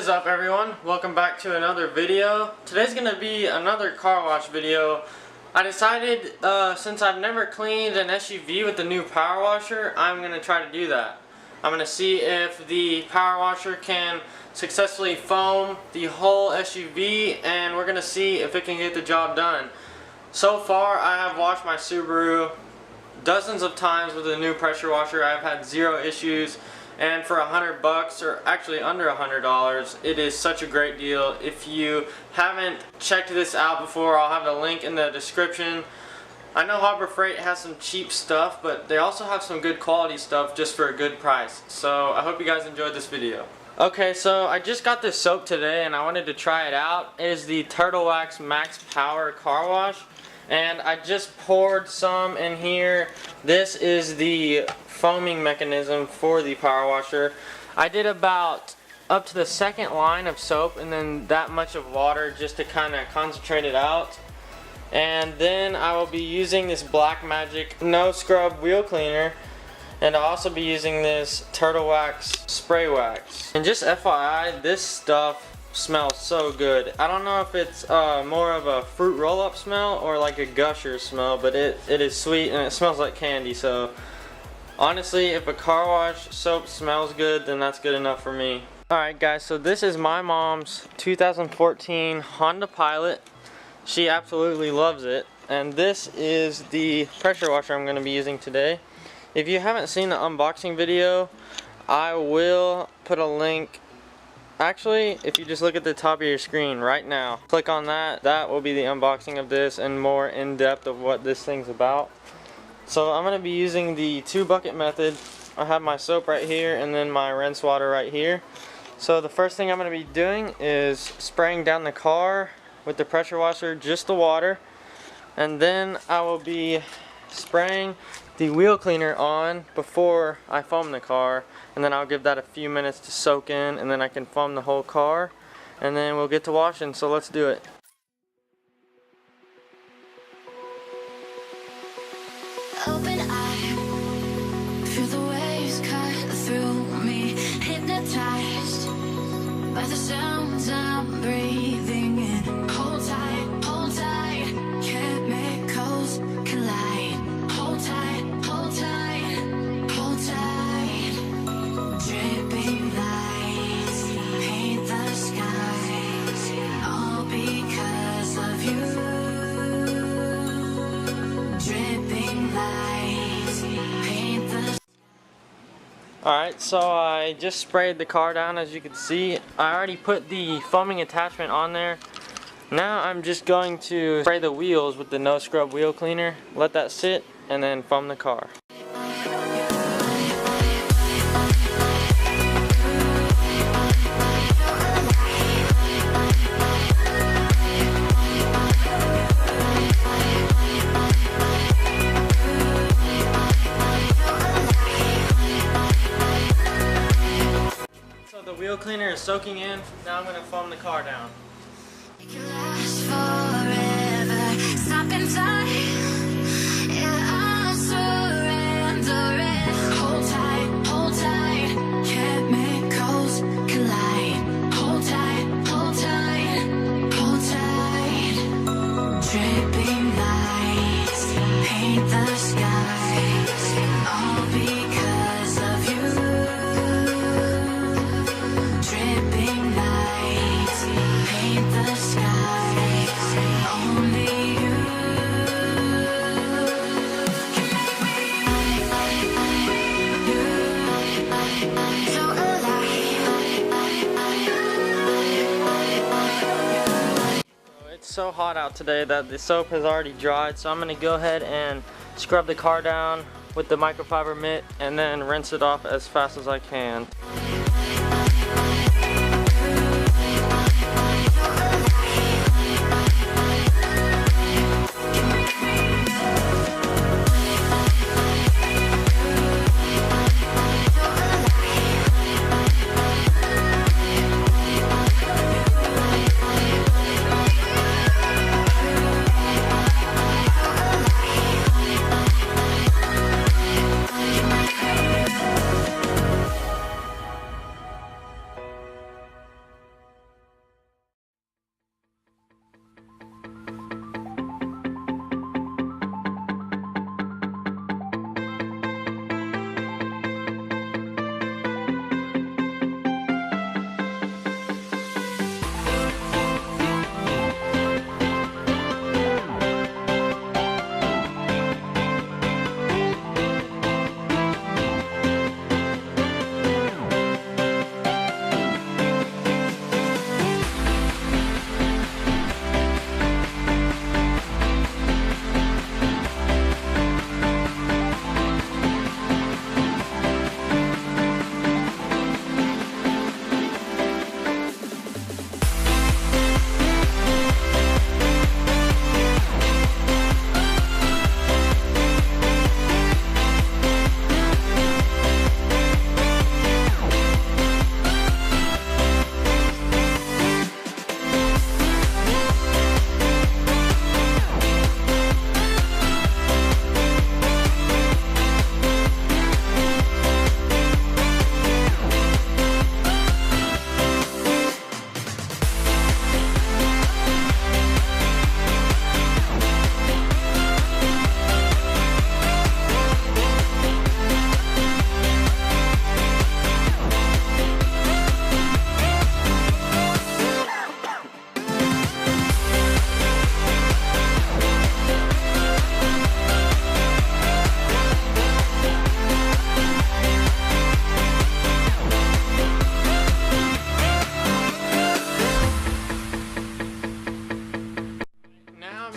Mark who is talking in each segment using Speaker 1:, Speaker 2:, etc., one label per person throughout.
Speaker 1: is up, everyone? Welcome back to another video. Today's gonna be another car wash video. I decided since I've never cleaned an SUV with the new power washer, I'm gonna try to do that. I'm gonna see if the power washer can successfully foam the whole SUV, and we're gonna see if it can get the job done. So far I have washed my Subaru dozens of times with the new pressure washer. I've had zero issues. And for $100, or actually under $100, it is such a great deal. If you haven't checked this out before, I'll have a link in the description. I know Harbor Freight has some cheap stuff, but they also have some good quality stuff just for a good price. So I hope you guys enjoyed this video. Okay, so I just got this soap today and I wanted to try it out. It is the Turtle Wax Max Power Car Wash. And I just poured some in here. This is the foaming mechanism for the power washer. I did about up to the second line of soap and then that much of water just to kind of concentrate it out. And then I will be using this Black Magic no scrub wheel cleaner, and I'll also be using this Turtle Wax spray wax. And just FYI, this stuff smells so good. I don't know if it's more of a fruit roll-up smell or like a gusher smell, but it is sweet and it smells like candy. So honestly, if a car wash soap smells good, then that's good enough for me. Alright guys, so this is my mom's 2014 Honda Pilot. She absolutely loves it. And this is the pressure washer I'm going to be using today. If you haven't seen the unboxing video, I will put a link. Actually, if you just look at the top of your screen right now, click on that. That will be the unboxing of this and more in depth of what this thing's about. So I'm going to be using the 2-bucket method. I have my soap right here and then my rinse water right here. So the first thing I'm going to be doing is spraying down the car with the pressure washer, just the water. And then I will be spraying the wheel cleaner on before I foam the car, and then I'll give that a few minutes to soak in, and then I can foam the whole car, and then we'll get to washing. So let's do it.
Speaker 2: Open eye, feel the waves cut through me, hypnotized by the sounds I'm breathing in. Hold tight, chemicals collide. Hold tight, hold tight, hold tight. Dripping lights paint the skies, all because of you. Dripping lights paint the.
Speaker 1: Alright, so I just sprayed the car down. As you can see, I already put the foaming attachment on there. Now I'm just going to spray the wheels with the no scrub wheel cleaner, let that sit, and then foam the car. So the wheel cleaner is soaking in. Now I'm going to foam the car down.
Speaker 2: It can last forever. Stop in time. Yeah, I surrender it. Hold tight, chemicals collide. Hold tight, hold tight, hold tight. Dripping lights paint the skies, all because of you. Dripping lights paint the skies, only you can make me so alive.
Speaker 1: It's so hot out today that the soap has already dried, so I'm going to go ahead and scrub the car down with the microfiber mitt and then rinse it off as fast as I can.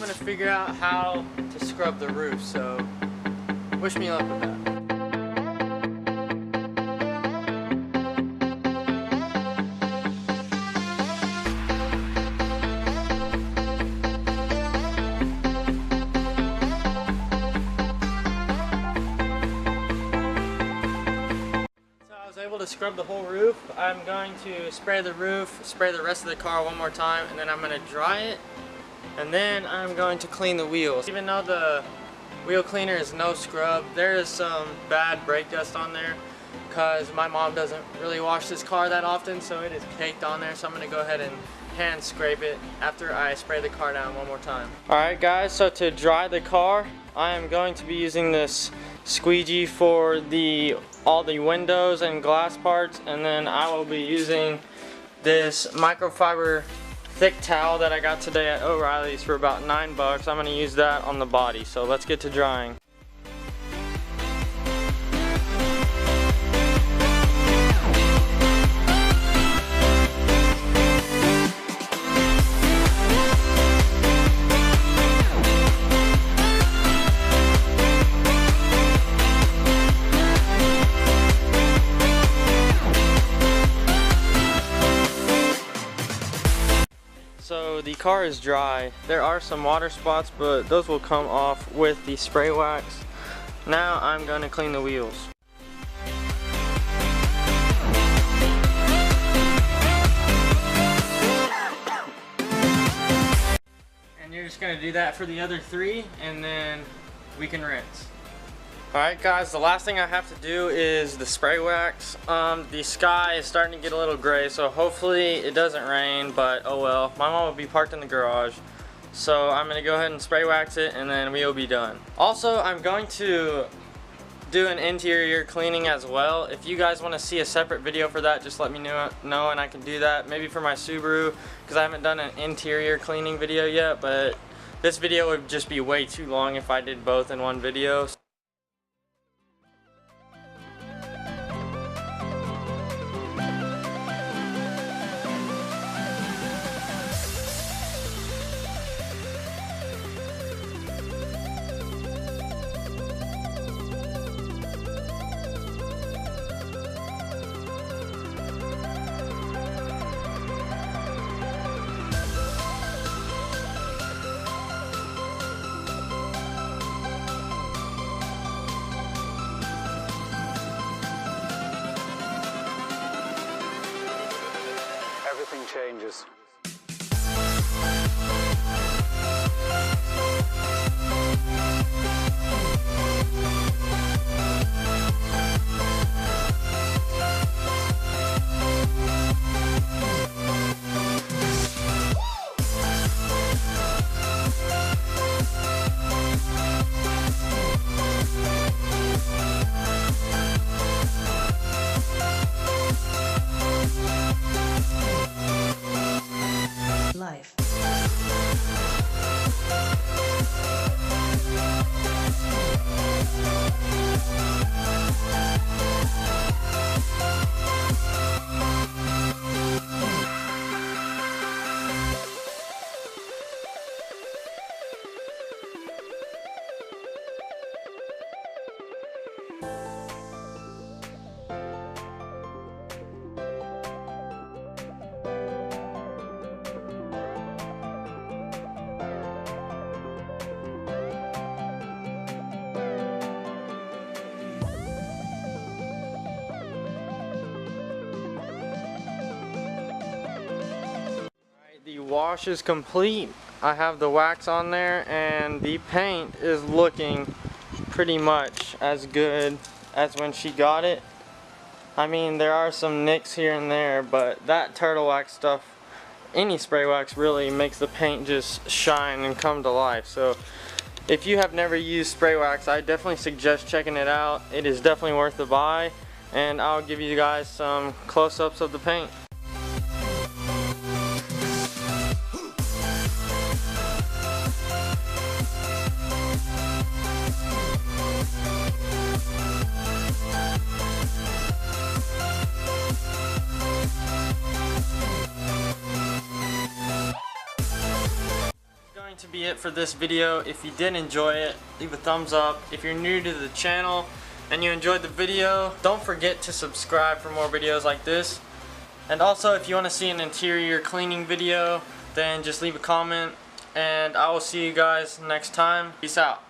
Speaker 1: gonna figure out how to scrub the roof, so wish me luck with that. Able to scrub the whole roof. I'm going to spray the roof, spray the rest of the car one more time, and then I'm going to dry it, and then I'm going to clean the wheels. Even though the wheel cleaner is no scrub, there is some bad brake dust on there because my mom doesn't really wash this car that often, so it is caked on there. So I'm going to go ahead and hand scrape it after I spray the car down one more time. Alright guys, so to dry the car, I am going to be using this squeegee for all the windows and glass parts, and then I will be using this microfiber thick towel that I got today at O'Reilly's for about $9. I'm going to use that on the body, so let's get to drying. So the car is dry. There are some water spots, but those will come off with the spray wax. Now I'm going to clean the wheels. And you're just going to do that for the other three, and then we can rinse. Alright guys, the last thing I have to do is the spray wax. The sky is starting to get a little gray, so hopefully it doesn't rain, but oh well. My mom will be parked in the garage, so I'm going to go ahead and spray wax it, and then we will be done. Also, I'm going to do an interior cleaning as well. If you guys want to see a separate video for that, just let me know and I can do that. Maybe for my Subaru, because I haven't done an interior cleaning video yet, but this video would just be way too long if I did both in one video.
Speaker 3: Everything changes.
Speaker 2: Life.
Speaker 1: The wash is complete. I have the wax on there, and the paint is looking pretty much as good as when she got it. I mean, there are some nicks here and there, but that turtle wax stuff, any spray wax really makes the paint just shine and come to life. So if you have never used spray wax, I definitely suggest checking it out. It is definitely worth the buy, and I'll give you guys some close-ups of the paint. To be it for this video. If you did enjoy it, leave a thumbs up. If you're new to the channel and you enjoyed the video, don't forget to subscribe for more videos like this. And also, if you want to see an interior cleaning video, then just leave a comment, and I will see you guys next time. Peace out.